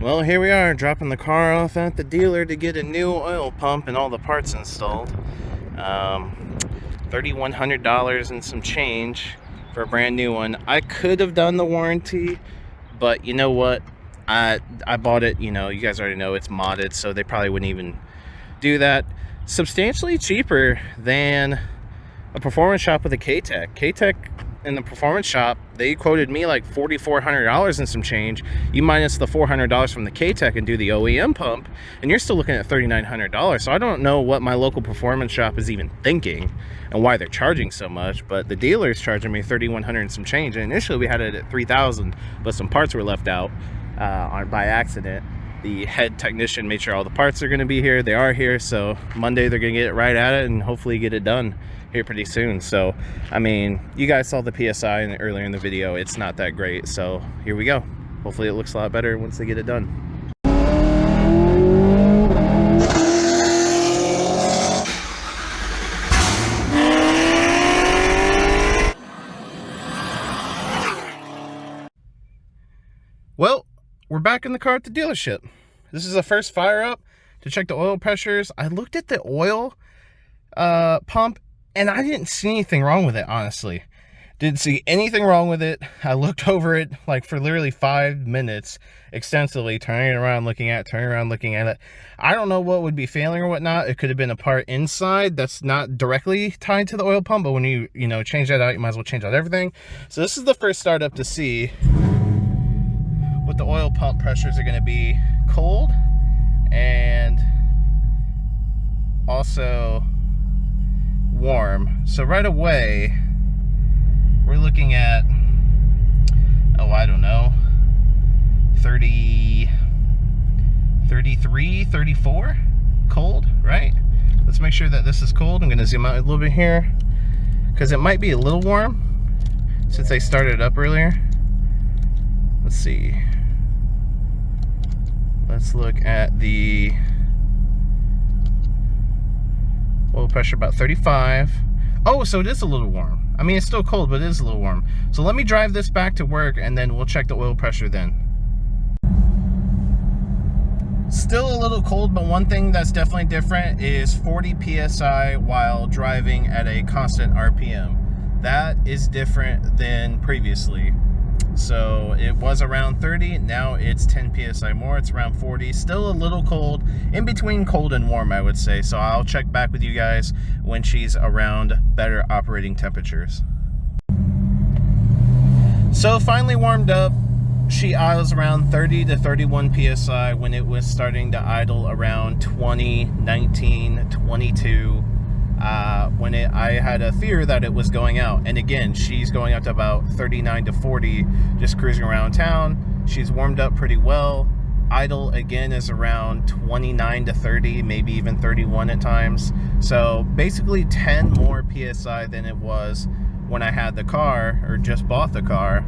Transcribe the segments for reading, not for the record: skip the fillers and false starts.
Well, here we are, dropping the car off at the dealer to get a new oil pump and all the parts installed. $3,100 and some change for a brand new one. I could have done the warranty, but you know what? I bought it, you guys already know it's modded, so they probably wouldn't even do that. Substantially cheaper than a performance shop with a K-Tech. K-Tech in the performance shop, they quoted me like $4,400 and some change. You minus the $400 from the K-Tech and do the OEM pump, and you're still looking at $3,900. So I don't know what my local performance shop is even thinking and why they're charging so much, but the dealer's charging me $3,100 and some change. And initially we had it at $3,000, but some parts were left out by accident. The head technician made sure all the parts are going to be here. They are here, so Monday they're going to get it right at it and hopefully get it done here pretty soon. So I mean, you guys saw the PSI earlier in the video. It's not that great, so here we go. Hopefully it looks a lot better once they get it done. Well, we're back in the car at the dealership. This is the first fire up to check the oil pressures. I looked at the oil pump and I didn't see anything wrong with it, honestly. Didn't see anything wrong with it. I looked over it like for literally 5 minutes extensively, turning it around, looking at it, turning around, looking at it. I don't know what would be failing or whatnot. It could have been a part inside that's not directly tied to the oil pump, but when you change that out, you might as well change out everything. So this is the first startup to see what the oil pump pressures are going to be cold and also warm. So right away we're looking at, oh, I don't know, 30, 33, 34 cold, right? Let's make sure that this is cold. I'm going to zoom out a little bit here because it might be a little warm since I started it up earlier. Let's see. Let's look at the oil pressure, about 35. Oh, so it is a little warm. I mean, it's still cold, but it is a little warm. So let me drive this back to work and then we'll check the oil pressure then. Still a little cold, but one thing that's definitely different is 40 PSI while driving at a constant RPM. That is different than previously. So it was around 30, now it's 10 PSI more, it's around 40. Still a little cold, in between cold and warm, I would say. So I'll check back with you guys when she's around better operating temperatures. So finally warmed up. She idles around 30 to 31 PSI when it was starting to idle around 20, 19, 22. I had a fear that it was going out, and again, she's going up to about 39 to 40, just cruising around town. She's warmed up pretty well. Idle again is around 29 to 30, maybe even 31 at times. So basically 10 more PSI than it was when I had the car, or just bought the car,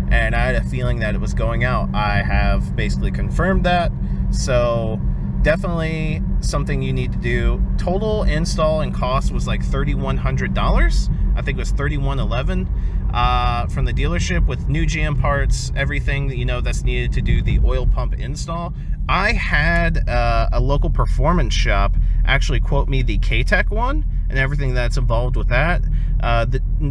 and I had a feeling that it was going out. I have basically confirmed that, so definitely something you need to do. Total install and cost was like $3,100. I think it was $3,111 from the dealership with new GM parts, everything that's needed to do the oil pump install. I had a local performance shop actually quote me the K-Tech one and everything that's involved with that.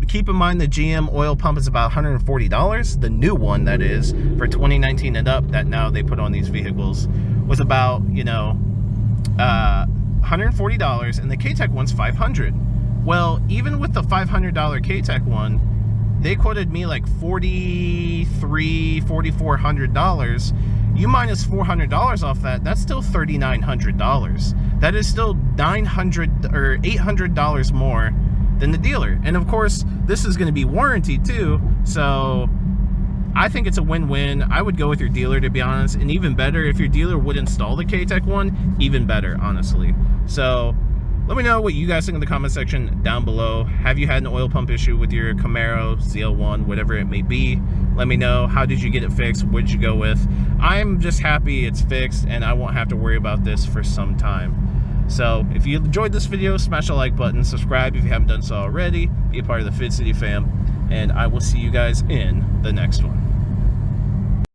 Keep in mind the GM oil pump is about $140. The new one, that is, for 2019 and up, that now they put on these vehicles, was about, $140, and the K-Tech one's $500. Well, even with the $500 K-Tech one, they quoted me like $4,400. You minus $400 off that, that's still $3,900. That is still $900 or $800 more than the dealer. And of course, this is going to be warranty too, so I think it's a win-win. I would go with your dealer, to be honest, and even better, if your dealer would install the K-Tech one, even better, honestly. So let me know what you guys think in the comment section down below. Have you had an oil pump issue with your Camaro ZL1, whatever it may be? Let me know. How did you get it fixed? What did you go with? I'm just happy it's fixed and I won't have to worry about this for some time. So if you enjoyed this video, smash the like button, subscribe if you haven't done so already, be a part of the Fitz City fam, and I will see you guys in the next one.